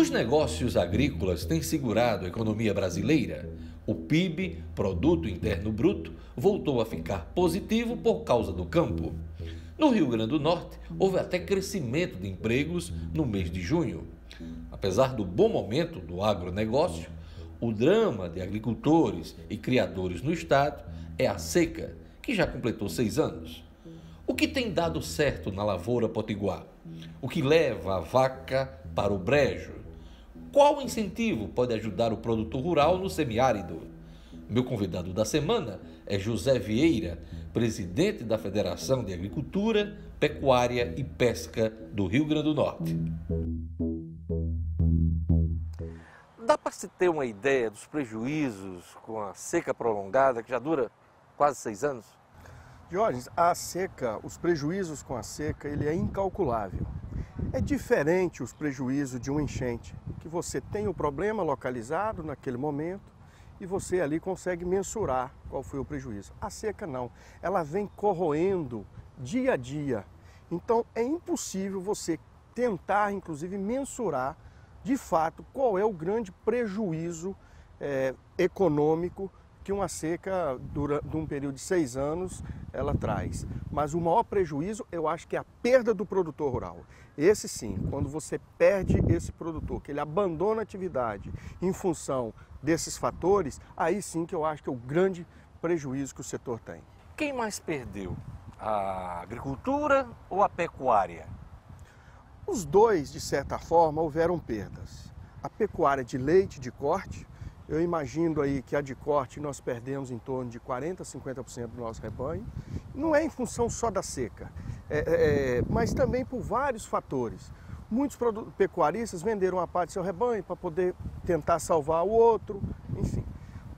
Os negócios agrícolas têm segurado a economia brasileira. O PIB, Produto Interno Bruto, voltou a ficar positivo por causa do campo. No Rio Grande do Norte, houve até crescimento de empregos no mês de junho. Apesar do bom momento do agronegócio, o drama de agricultores e criadores no estado é a seca, que já completou 6 anos. O que tem dado certo na lavoura potiguar? O que leva a vaca para o brejo? Qual incentivo pode ajudar o produtor rural no semiárido? Meu convidado da semana é José Vieira, presidente da Federação de Agricultura, Pecuária e Pesca do Rio Grande do Norte. Dá para se ter uma ideia dos prejuízos com a seca prolongada, que já dura quase 6 anos? Jorge, a seca, os prejuízos com a seca, ele é incalculável. É diferente os prejuízos de uma enchente, que você tem o problema localizado naquele momento e você ali consegue mensurar qual foi o prejuízo. A seca não, ela vem corroendo dia a dia. Então é impossível você tentar, inclusive, mensurar de fato qual é o grande prejuízo econômico que uma seca de um período de 6 anos ela traz. Mas o maior prejuízo eu acho que é a perda do produtor rural. Esse sim, quando você perde esse produtor, que ele abandona a atividade em função desses fatores, aí sim que eu acho que é o grande prejuízo que o setor tem. Quem mais perdeu? A agricultura ou a pecuária? Os dois, de certa forma, houveram perdas. A pecuária de leite, de corte, eu imagino aí que a de corte nós perdemos em torno de 40% a 50% do nosso rebanho. Não é em função só da seca, mas também por vários fatores. Muitos pecuaristas venderam uma parte do seu rebanho para poder tentar salvar o outro, enfim.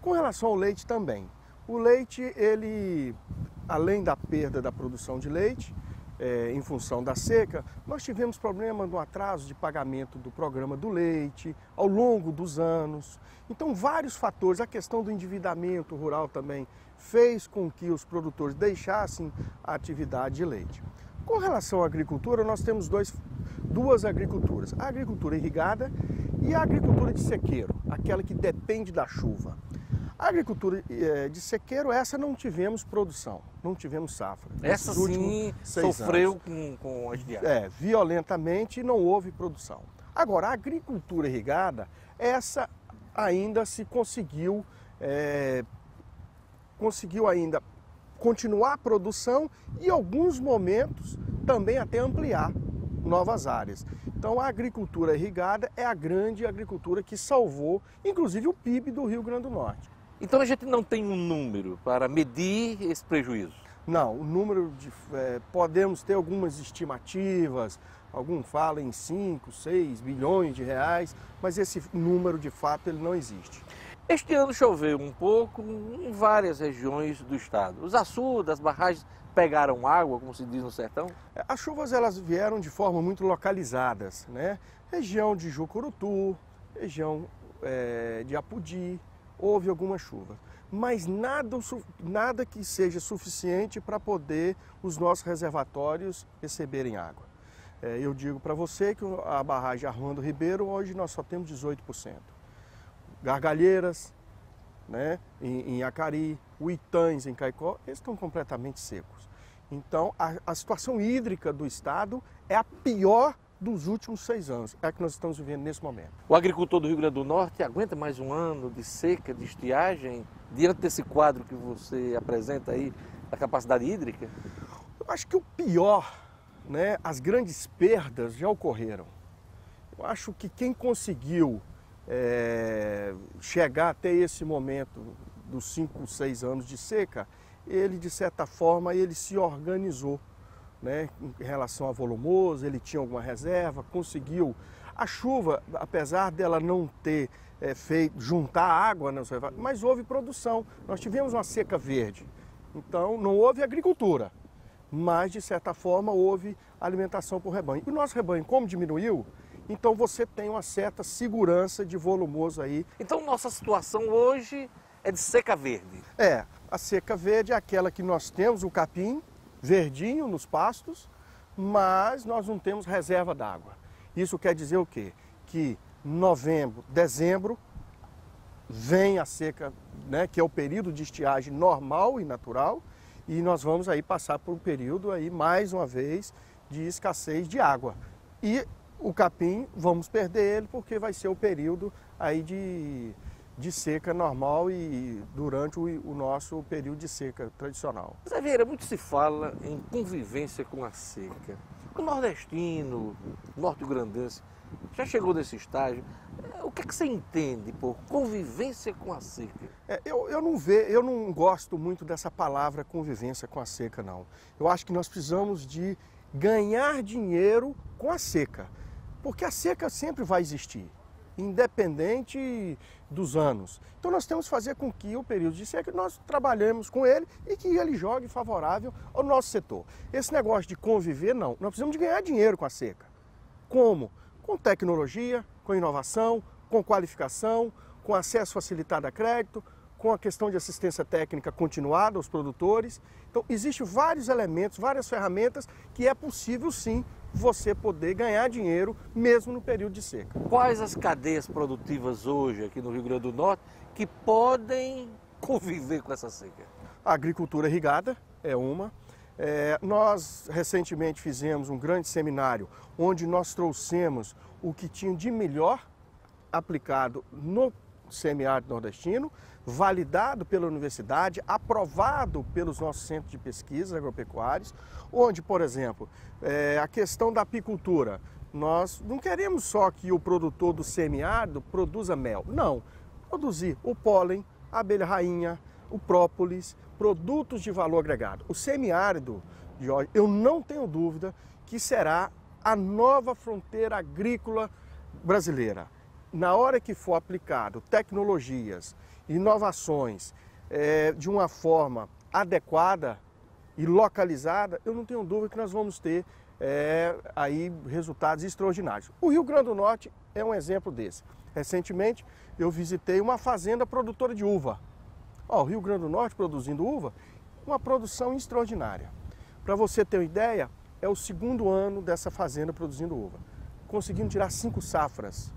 Com relação ao leite também. O leite, ele, além da perda da produção de leite, em função da seca, nós tivemos problema no atraso de pagamento do programa do leite ao longo dos anos. Então, vários fatores, a questão do endividamento rural também fez com que os produtores deixassem a atividade de leite. Com relação à agricultura, nós temos duas agriculturas, a agricultura irrigada e a agricultura de sequeiro, aquela que depende da chuva. A agricultura de sequeiro, essa não tivemos produção, não tivemos safra. Essa sim sofreu com a estiagem. Violentamente não houve produção. Agora, a agricultura irrigada, essa ainda se conseguiu ainda continuar a produção e em alguns momentos também até ampliar novas áreas. Então a agricultura irrigada é a grande agricultura que salvou, inclusive, o PIB do Rio Grande do Norte. Então a gente não tem um número para medir esse prejuízo? Não, o número podemos ter algumas estimativas, alguns falam em 5, 6 bilhões de reais, mas esse número de fato ele não existe. Este ano choveu um pouco em várias regiões do estado. Os açudes, as barragens pegaram água, como se diz no sertão? As chuvas elas vieram de forma muito localizadas, né? Região de Jucurutu, região de Apodi, houve alguma chuva. Mas nada que seja suficiente para poder os nossos reservatórios receberem água. Eu digo para você que a barragem Armando Ribeiro, hoje nós só temos 18%. Gargalheiras, né, em Acari, Uitães, em Caicó, eles estão completamente secos. Então, a situação hídrica do estado é a pior dos últimos 6 anos, é a que nós estamos vivendo nesse momento. O agricultor do Rio Grande do Norte aguenta mais um ano de seca, de estiagem, diante desse quadro que você apresenta aí, da capacidade hídrica? Eu acho que o pior, né, as grandes perdas já ocorreram. Eu acho que quem conseguiu chegar até esse momento dos 5, 6 anos de seca, ele de certa forma ele se organizou, né, em relação a volumoso, ele tinha alguma reserva, conseguiu. A chuva, apesar dela não ter feito juntar água, mas houve produção. Nós tivemos uma seca verde, então não houve agricultura, mas de certa forma houve alimentação para o rebanho. E o nosso rebanho, como diminuiu, então você tem uma certa segurança de volumoso aí. Então nossa situação hoje é de seca verde? A seca verde é aquela que nós temos o capim verdinho nos pastos, mas nós não temos reserva d'água. Isso quer dizer o quê? Que novembro, dezembro, vem a seca, né, que é o período de estiagem normal e natural, e nós vamos aí passar por um período aí, mais uma vez, de escassez de água. E o capim, vamos perder ele, porque vai ser o período aí de seca normal e durante o nosso período de seca tradicional. Zé Vieira, muito se fala em convivência com a seca. O nordestino, o norte-grandense, já chegou nesse estágio. O que é que você entende por convivência com a seca? Eu não gosto muito dessa palavra convivência com a seca, não. Eu acho que nós precisamos de ganhar dinheiro com a seca, porque a seca sempre vai existir, independente dos anos. Então nós temos que fazer com que o período de seca nós trabalhemos com ele e que ele jogue favorável ao nosso setor. Esse negócio de conviver, não. Nós precisamos de ganhar dinheiro com a seca. Como? Com tecnologia, com inovação, com qualificação, com acesso facilitado a crédito, com a questão de assistência técnica continuada aos produtores. Então, existem vários elementos, várias ferramentas que é possível, sim, você poder ganhar dinheiro mesmo no período de seca. Quais as cadeias produtivas hoje aqui no Rio Grande do Norte que podem conviver com essa seca? A agricultura irrigada é uma. Nós recentemente fizemos um grande seminário onde nós trouxemos o que tinha de melhor aplicado no semiárido nordestino, validado pela universidade, aprovado pelos nossos centros de pesquisa agropecuários, onde, por exemplo, a questão da apicultura, nós não queremos só que o produtor do semiárido produza mel, não, produzir o pólen, a abelha rainha, o própolis, produtos de valor agregado. O semiárido, Jorge, eu não tenho dúvida que será a nova fronteira agrícola brasileira. Na hora que for aplicado tecnologias, inovações de uma forma adequada e localizada, eu não tenho dúvida que nós vamos ter aí resultados extraordinários. O Rio Grande do Norte é um exemplo desse. Recentemente eu visitei uma fazenda produtora de uva. O Rio Grande do Norte produzindo uva, uma produção extraordinária. Para você ter uma ideia, é o segundo ano dessa fazenda produzindo uva. Conseguindo tirar 5 safras.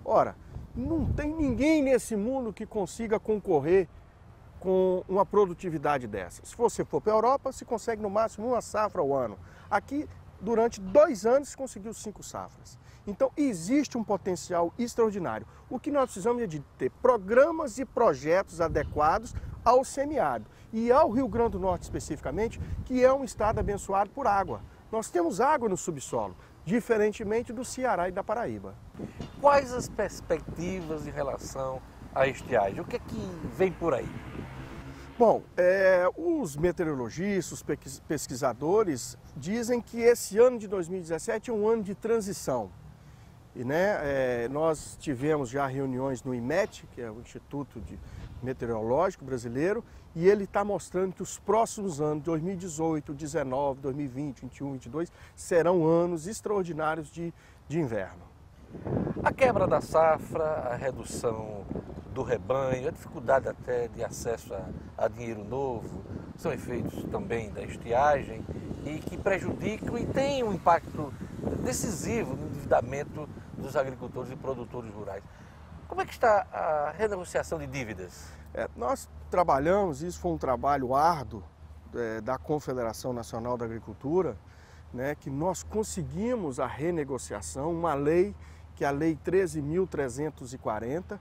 Ora, não tem ninguém nesse mundo que consiga concorrer com uma produtividade dessa. Se você for para a Europa, se consegue no máximo 1 safra ao ano. Aqui, durante 2 anos, se conseguiu 5 safras. Então, existe um potencial extraordinário. O que nós precisamos é de ter programas e projetos adequados ao semiárido e ao Rio Grande do Norte especificamente, que é um estado abençoado por água. Nós temos água no subsolo, diferentemente do Ceará e da Paraíba. Quais as perspectivas em relação à estiagem? O que é que vem por aí? Bom, os meteorologistas, os pesquisadores dizem que esse ano de 2017 é um ano de transição. E nós tivemos já reuniões no IMET, que é o Instituto Meteorológico Brasileiro, e ele está mostrando que os próximos anos, 2018, 2019, 2020, 2021, 2022, serão anos extraordinários de inverno. A quebra da safra, a redução do rebanho, a dificuldade até de acesso a dinheiro novo, são efeitos também da estiagem e que prejudicam e têm um impacto decisivo no endividamento dos agricultores e produtores rurais. Como é que está a renegociação de dívidas? Nós trabalhamos, isso foi um trabalho árduo da Confederação Nacional da Agricultura, que nós conseguimos a renegociação, uma lei, que é a Lei 13.340,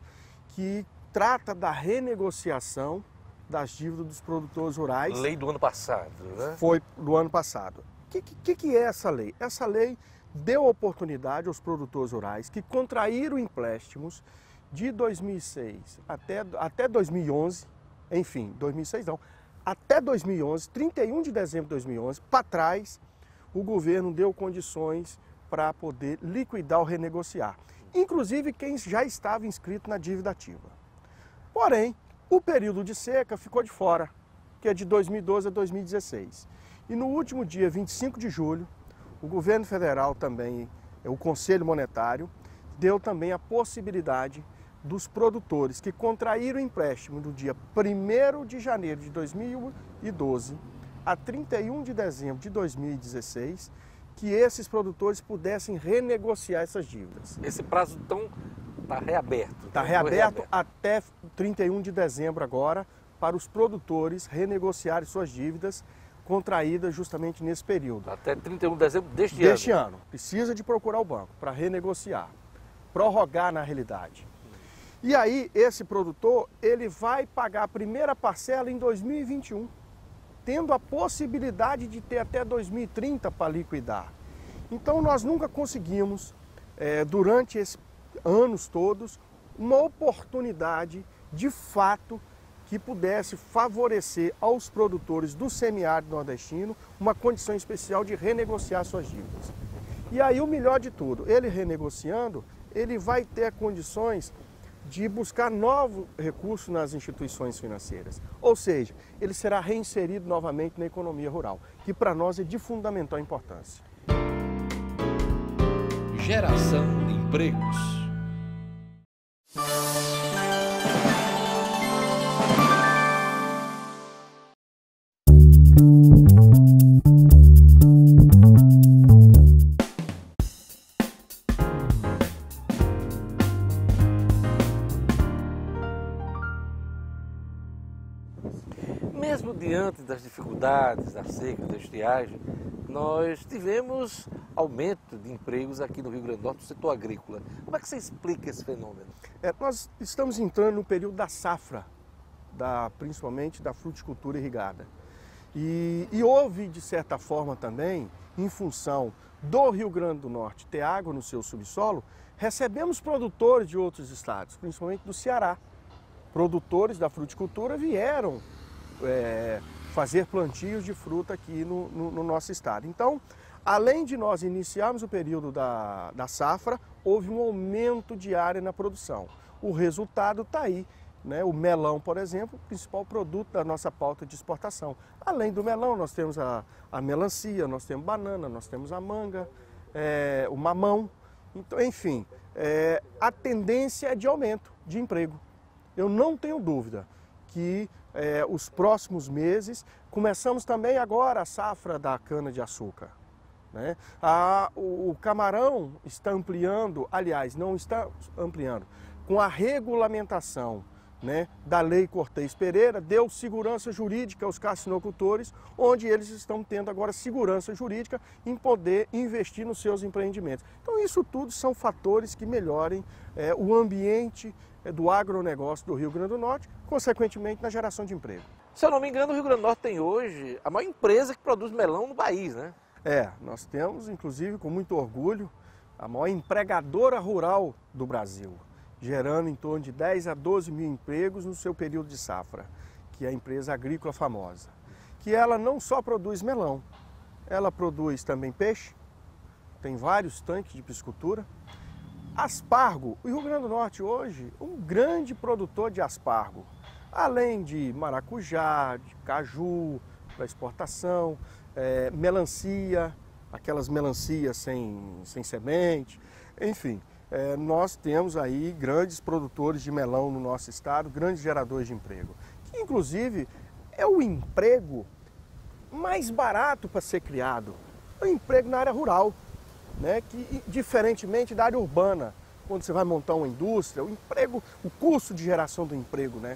que trata da renegociação das dívidas dos produtores rurais. Lei do ano passado, né? Foi do ano passado. O que é essa lei? Essa lei deu oportunidade aos produtores rurais que contraíram empréstimos de 2006 até 2011, enfim, 2006 não, até 2011, 31 de dezembro de 2011, para trás, o governo deu condições para poder liquidar ou renegociar, inclusive quem já estava inscrito na dívida ativa. Porém, o período de seca ficou de fora, que é de 2012 a 2016. E no último dia 25 de julho, o governo federal também, o Conselho Monetário, deu também a possibilidade dos produtores que contraíram empréstimo do dia 1º de janeiro de 2012 a 31 de dezembro de 2016, que esses produtores pudessem renegociar essas dívidas. Esse prazo então está reaberto? Está reaberto até 31 de dezembro agora, para os produtores renegociarem suas dívidas contraídas justamente nesse período. Até 31 de dezembro deste ano. Precisa de procurar o banco para renegociar, prorrogar na realidade. E aí esse produtor, ele vai pagar a primeira parcela em 2021, tendo a possibilidade de ter até 2030 para liquidar. Então nós nunca conseguimos, durante esses anos todos, uma oportunidade de fato que pudesse favorecer aos produtores do semiárido nordestino uma condição especial de renegociar suas dívidas. E aí o melhor de tudo, ele renegociando, ele vai ter condições de buscar novos recursos nas instituições financeiras. Ou seja, ele será reinserido novamente na economia rural, que para nós é de fundamental importância. Geração de empregos. Mesmo diante das dificuldades da seca, da estiagem, nós tivemos aumento de empregos aqui no Rio Grande do Norte, no setor agrícola. Como é que você explica esse fenômeno? Nós estamos entrando no período da safra, principalmente da fruticultura irrigada. E houve, de certa forma também, em função do Rio Grande do Norte ter água no seu subsolo, recebemos produtores de outros estados, principalmente do Ceará. Produtores da fruticultura vieram fazer plantios de fruta aqui no nosso estado. Então, além de nós iniciarmos o período da safra, houve um aumento de área na produção. O resultado está aí, né? O melão, por exemplo, o principal produto da nossa pauta de exportação. Além do melão, nós temos a melancia, nós temos banana, nós temos a manga, o mamão. Então, enfim, a tendência é de aumento de emprego. Eu não tenho dúvida que os próximos meses, começamos também agora a safra da cana-de-açúcar. Né? O camarão está ampliando, aliás, não está ampliando, com a regulamentação, né, da Lei Cortez Pereira, deu segurança jurídica aos cassinocultores, onde eles estão tendo agora segurança jurídica em poder investir nos seus empreendimentos. Então isso tudo são fatores que melhorem o ambiente do agronegócio do Rio Grande do Norte, consequentemente na geração de emprego. Se eu não me engano, o Rio Grande do Norte tem hoje a maior empresa que produz melão no país, né? Nós temos, inclusive, com muito orgulho, a maior empregadora rural do Brasil, gerando em torno de 10 a 12 mil empregos no seu período de safra, que é a empresa agrícola famosa. Que ela não só produz melão, ela produz também peixe, tem vários tanques de piscicultura, aspargo. O Rio Grande do Norte hoje é um grande produtor de aspargo, além de maracujá, de caju para exportação, melancia, aquelas melancias sem semente, enfim. Nós temos aí grandes produtores de melão no nosso estado, grandes geradores de emprego, que inclusive é o emprego mais barato para ser criado, é o emprego na área rural, né? Que, diferentemente da área urbana, quando você vai montar uma indústria, o custo de geração do emprego, né,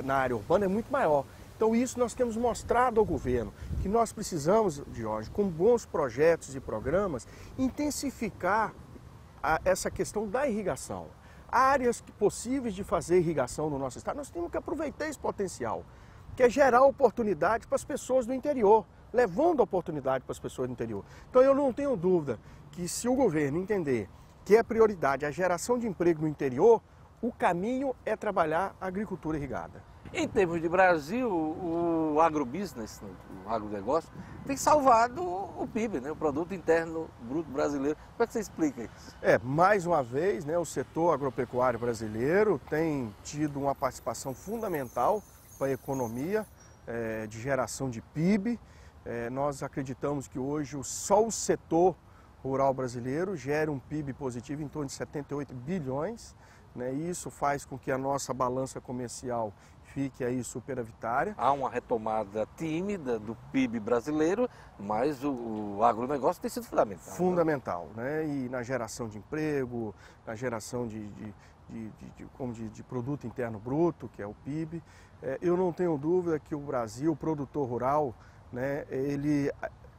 na área urbana é muito maior. Então isso nós temos mostrado ao governo, que nós precisamos, Jorge, com bons projetos e programas, intensificar essa questão da irrigação. Áreas possíveis de fazer irrigação no nosso estado, nós temos que aproveitar esse potencial, que é gerar oportunidade para as pessoas do interior, levando oportunidade para as pessoas do interior. Então eu não tenho dúvida que se o governo entender que é prioridade a geração de emprego no interior, o caminho é trabalhar a agricultura irrigada. Em termos de Brasil, o agrobusiness, o agronegócio, tem salvado o PIB, né? O Produto Interno Bruto Brasileiro. Como é que você explica isso? Mais uma vez, né, o setor agropecuário brasileiro tem tido uma participação fundamental para a economia de geração de PIB. Nós acreditamos que hoje só o setor rural brasileiro gera um PIB positivo em torno de 78 bilhões. Né? Isso faz com que a nossa balança comercial fique aí superavitária. Há uma retomada tímida do PIB brasileiro, mas o agronegócio tem sido fundamental. Fundamental, né? E na geração de emprego, na geração de produto interno bruto, que é o PIB. Eu não tenho dúvida que o Brasil, o produtor rural, né, ele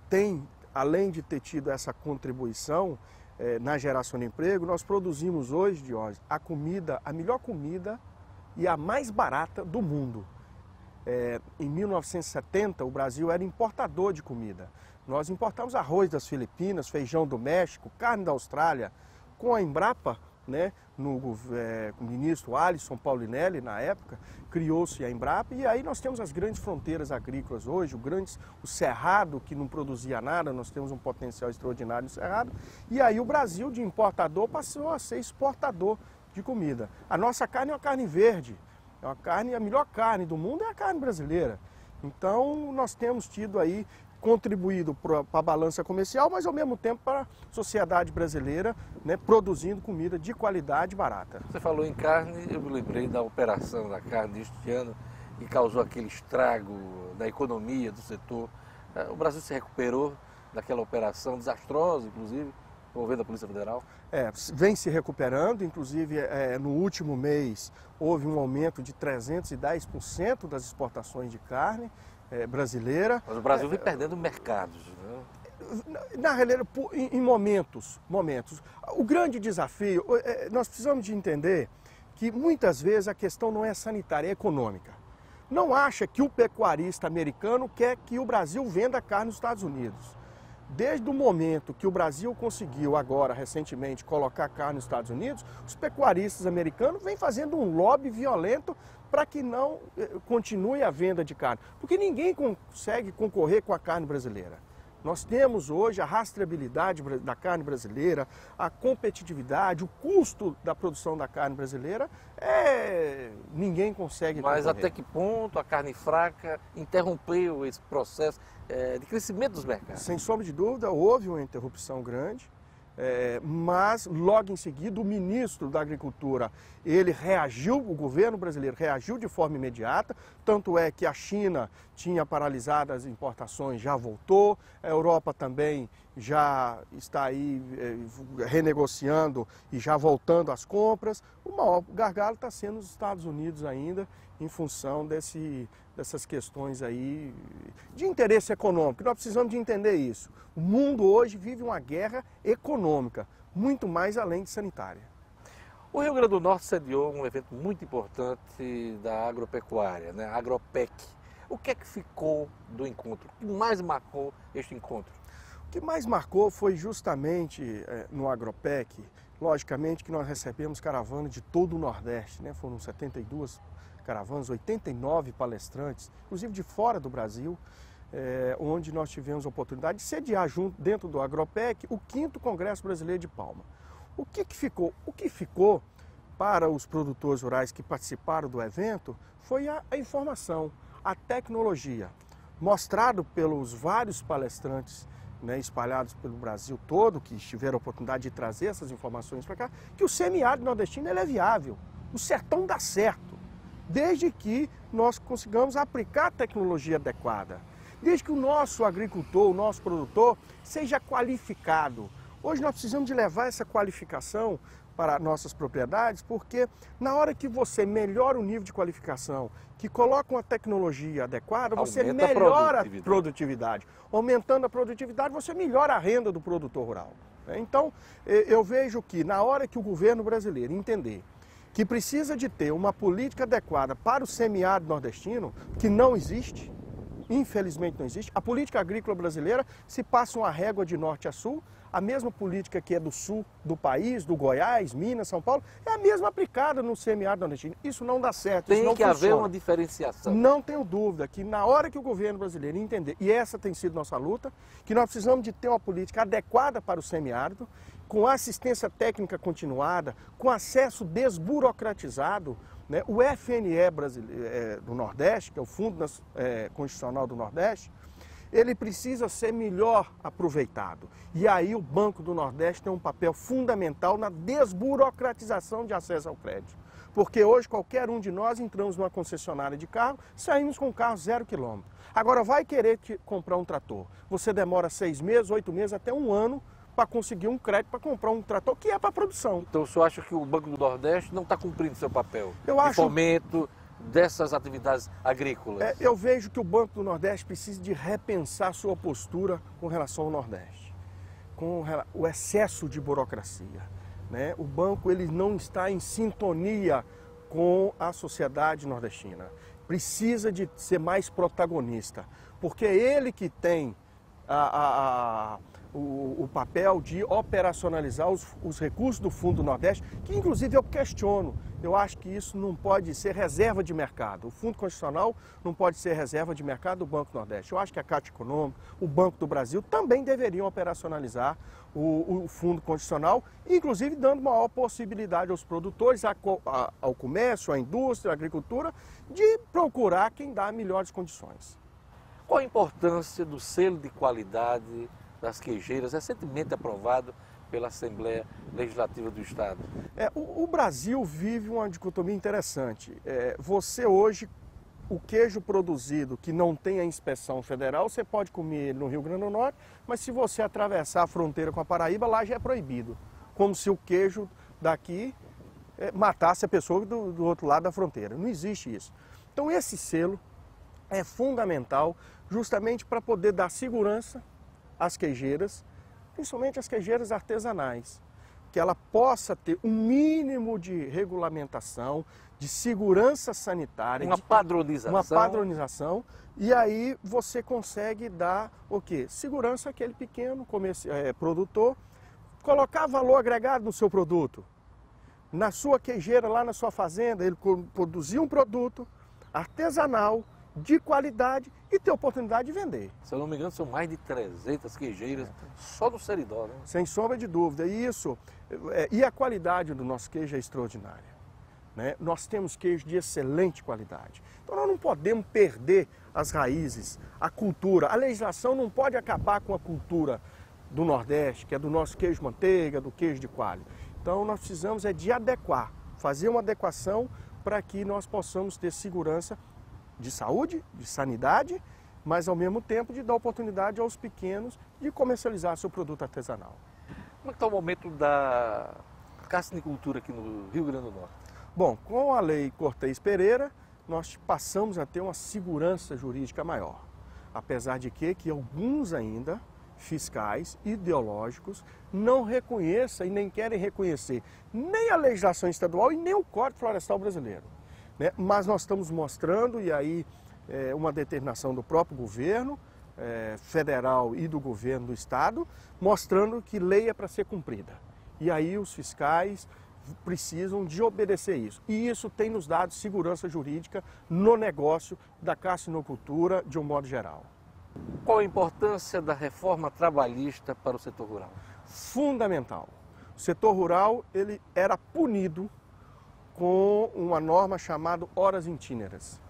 tem, além de ter tido essa contribuição na geração de emprego, nós produzimos hoje, Diógenes, a melhor comida e a mais barata do mundo. Em 1970, o Brasil era importador de comida. Nós importamos arroz das Filipinas, feijão do México, carne da Austrália. Com a Embrapa, né, com o ministro Alisson Paulinelli, na época, criou-se a Embrapa, e aí nós temos as grandes fronteiras agrícolas hoje, o Cerrado, que não produzia nada, nós temos um potencial extraordinário no Cerrado, e aí o Brasil, de importador, passou a ser exportador de comida. A nossa carne é uma carne verde, a melhor carne do mundo é a carne brasileira. Então nós temos tido aí, contribuído para a balança comercial, mas ao mesmo tempo para a sociedade brasileira, né, produzindo comida de qualidade barata. Você falou em carne, eu me lembrei da operação da carne deste ano, que causou aquele estrago na economia do setor. O Brasil se recuperou daquela operação desastrosa, inclusive, envolvendo a Polícia Federal? Vem se recuperando, inclusive no último mês houve um aumento de 310% das exportações de carne brasileira. Mas o Brasil vem perdendo mercados, né? Na realidade, em momentos. O grande desafio, nós precisamos de entender que muitas vezes a questão não é sanitária, é econômica. Não acha que o pecuarista americano quer que o Brasil venda carne nos Estados Unidos. Desde o momento que o Brasil conseguiu agora, recentemente, colocar carne nos Estados Unidos, os pecuaristas americanos vêm fazendo um lobby violento para que não continue a venda de carne. Porque ninguém consegue concorrer com a carne brasileira. Nós temos hoje a rastreabilidade da carne brasileira, a competitividade, o custo da produção da carne brasileira, ninguém consegue concorrer. Mas até que ponto a carne fraca interrompeu esse processo de crescimento dos mercados? Sem sombra de dúvida, houve uma interrupção grande, mas logo em seguida o ministro da Agricultura, ele reagiu, o governo brasileiro reagiu de forma imediata, tanto é que a China tinha paralisado as importações, já voltou, a Europa também já está aí renegociando e já voltando às compras. O maior gargalo está sendo os Estados Unidos ainda, em função dessas questões aí de interesse econômico. Nós precisamos de entender isso. O mundo hoje vive uma guerra econômica, muito mais além de sanitária. O Rio Grande do Norte sediou um evento muito importante da agropecuária, né? A Agropec. O que é que ficou do encontro? O que mais marcou este encontro? O que mais marcou foi justamente no Agropec, logicamente que nós recebemos caravanas de todo o Nordeste, né? Foram 72 caravanas, 89 palestrantes, inclusive de fora do Brasil, onde nós tivemos a oportunidade de sediar junto, dentro do Agropec, o 5º Congresso Brasileiro de Palma. O que ficou? O que ficou para os produtores rurais que participaram do evento foi a informação, a tecnologia, mostrado pelos vários palestrantes, né, espalhados pelo Brasil todo, que tiveram a oportunidade de trazer essas informações para cá, que o semiárido nordestino ele é viável, o sertão dá certo, desde que nós consigamos aplicar a tecnologia adequada, desde que o nosso agricultor, o nosso produtor, seja qualificado. Hoje nós precisamos de levar essa qualificação para nossas propriedades, porque na hora que você melhora o nível de qualificação, que coloca uma tecnologia adequada, você melhora a produtividade. Aumentando a produtividade, você melhora a renda do produtor rural. Então, eu vejo que na hora que o governo brasileiro entender que precisa de ter uma política adequada para o semiárido nordestino, que não existe, infelizmente não existe, a política agrícola brasileira se passa uma régua de norte a sul, a mesma política que é do sul do país, do Goiás, Minas, São Paulo, é a mesma aplicada no semiárido nordestino. Isso não dá certo, isso não funciona. Tem que haver uma diferenciação. Não tenho dúvida que na hora que o governo brasileiro entender, e essa tem sido nossa luta, que nós precisamos de ter uma política adequada para o semiárido, com assistência técnica continuada, com acesso desburocratizado, né? O FNE brasileiro, do Nordeste, que é o Fundo Constitucional do Nordeste, ele precisa ser melhor aproveitado. E aí o Banco do Nordeste tem um papel fundamental na desburocratização de acesso ao crédito. Porque hoje qualquer um de nós entramos numa concessionária de carro, saímos com o carro 0 km. Agora vai querer comprar um trator. Você demora 6 meses, 8 meses, até 1 ano para conseguir um crédito para comprar um trator que é para produção. Então o senhor acha que o Banco do Nordeste não está cumprindo seu papel de fomento dessas atividades agrícolas? Eu vejo que o Banco do Nordeste precisa de repensar sua postura com relação ao Nordeste, com o excesso de burocracia, né? O banco ele não está em sintonia com a sociedade nordestina. Precisa de ser mais protagonista, porque é ele que tem o papel de operacionalizar os recursos do Fundo do Nordeste, que inclusive eu questiono. Eu acho que isso não pode ser reserva de mercado. O Fundo Constitucional não pode ser reserva de mercado do Banco do Nordeste. Eu acho que a Caixa Econômica, o Banco do Brasil também deveriam operacionalizar o Fundo Constitucional, inclusive dando maior possibilidade aos produtores, ao comércio, à indústria, à agricultura, de procurar quem dá melhores condições. Qual a importância do selo de qualidade das queijeiras, recentemente aprovado pela Assembleia Legislativa do Estado? O Brasil vive uma dicotomia interessante. Você hoje, o queijo produzido que não tem a inspeção federal, você pode comer ele no Rio Grande do Norte, mas se você atravessar a fronteira com a Paraíba, lá já é proibido. Como se o queijo daqui matasse a pessoa do outro lado da fronteira. Não existe isso. Então esse selo é fundamental justamente para poder dar segurança às queijeiras, principalmente as queijeiras artesanais, que ela possa ter um mínimo de regulamentação, de segurança sanitária. Uma padronização. E aí você consegue dar o quê? Segurança àquele pequeno produtor, colocar valor agregado no seu produto. Na sua queijeira, lá na sua fazenda, ele produzir um produto artesanal, de qualidade e ter oportunidade de vender. Se eu não me engano, são mais de 300 queijeiras só no Seridó, né? Sem sombra de dúvida. E a qualidade do nosso queijo é extraordinária, né? Nós temos queijo de excelente qualidade. Então nós não podemos perder as raízes, a cultura. A legislação não pode acabar com a cultura do Nordeste, que é do nosso queijo manteiga, do queijo de coalho. Então nós precisamos de adequar, fazer uma adequação para que nós possamos ter segurança de saúde, de sanidade, mas ao mesmo tempo de dar oportunidade aos pequenos de comercializar seu produto artesanal. Como é que está o momento da carcinicultura aqui no Rio Grande do Norte? Bom, com a lei Cortez Pereira, nós passamos a ter uma segurança jurídica maior. Apesar de que alguns ainda, fiscais, ideológicos, não reconheçam e nem querem reconhecer nem a legislação estadual e nem o Código Florestal brasileiro. Mas nós estamos mostrando, e aí uma determinação do próprio governo federal e do governo do estado, mostrando que lei é para ser cumprida. E aí os fiscais precisam de obedecer isso. E isso tem nos dado segurança jurídica no negócio da carcinocultura de um modo geral. Qual a importância da reforma trabalhista para o setor rural? Fundamental. O setor rural ele era punido com uma norma chamada horas intíneras,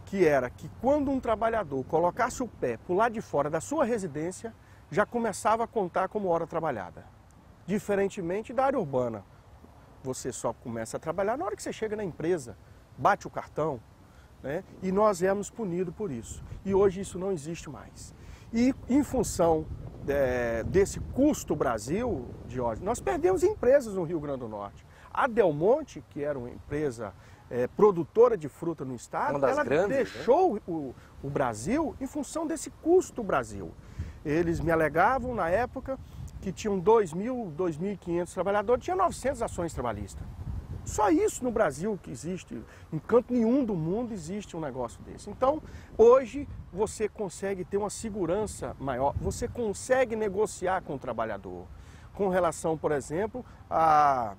que era que quando um trabalhador colocasse o pé por lá de fora da sua residência, já começava a contar como hora trabalhada. Diferentemente da área urbana, você só começa a trabalhar na hora que você chega na empresa, bate o cartão, né? E nós éramos punidos por isso. E hoje isso não existe mais. E em função desse custo Brasil, Jorge, nós perdemos empresas no Rio Grande do Norte. A Del Monte, que era uma empresa produtora de fruta no estado, ela deixou o Brasil em função desse custo Brasil. Eles me alegavam na época que tinham 2.000, 2.500 trabalhadores, tinha 900 ações trabalhistas. Só isso no Brasil que existe, em canto nenhum do mundo existe um negócio desse. Então, hoje você consegue ter uma segurança maior, você consegue negociar com o trabalhador, com relação, por exemplo, a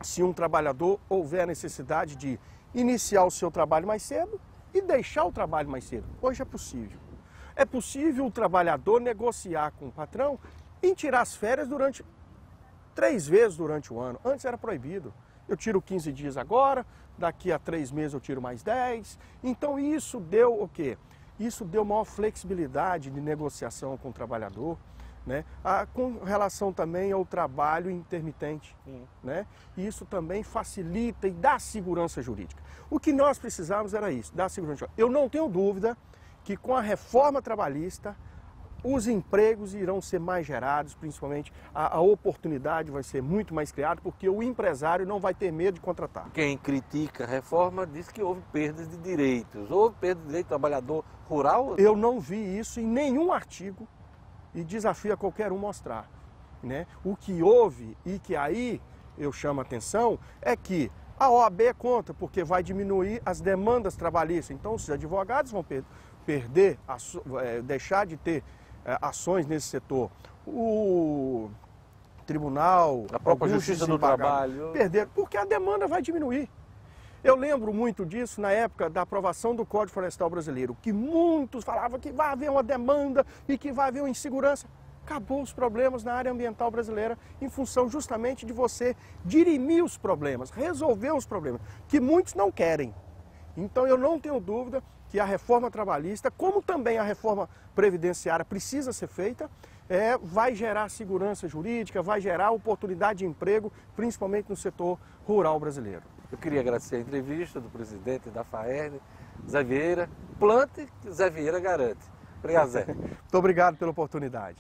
se um trabalhador houver a necessidade de iniciar o seu trabalho mais cedo e deixar o trabalho mais cedo. Hoje é possível. É possível o trabalhador negociar com o patrão em tirar as férias 3 vezes durante o ano. Antes era proibido. Eu tiro 15 dias agora, daqui a 3 meses eu tiro mais 10. Então isso deu o quê? Isso deu maior flexibilidade de negociação com o trabalhador. né? Com relação também ao trabalho intermitente, né? Isso também facilita e dá segurança jurídica. O que nós precisávamos era isso, dar segurança jurídica. Eu não tenho dúvida que com a reforma trabalhista os empregos irão ser mais gerados, principalmente a oportunidade vai ser muito mais criada, porque o empresário não vai ter medo de contratar. Quem critica a reforma diz que houve perdas de direitos. Houve perda de direito do trabalhador rural? Eu não vi isso em nenhum artigo e desafio a qualquer um mostrar, né? O que houve e que aí eu chamo a atenção é que a OAB é contra, porque vai diminuir as demandas trabalhistas. Então os advogados vão perder, deixar de ter ações nesse setor. O tribunal, a própria Justiça do Trabalho, perder, porque a demanda vai diminuir. Eu lembro muito disso na época da aprovação do Código Florestal Brasileiro, que muitos falavam que vai haver uma demanda e que vai haver uma insegurança. Acabou os problemas na área ambiental brasileira em função justamente de você dirimir os problemas, resolver os problemas, que muitos não querem. Então eu não tenho dúvida que a reforma trabalhista, como também a reforma previdenciária precisa ser feita, vai gerar segurança jurídica, vai gerar oportunidade de emprego, principalmente no setor rural brasileiro. Eu queria agradecer a entrevista do presidente da FAERN, Zé Vieira. Plante, Zé Vieira garante. Obrigado, Zé. Muito obrigado pela oportunidade.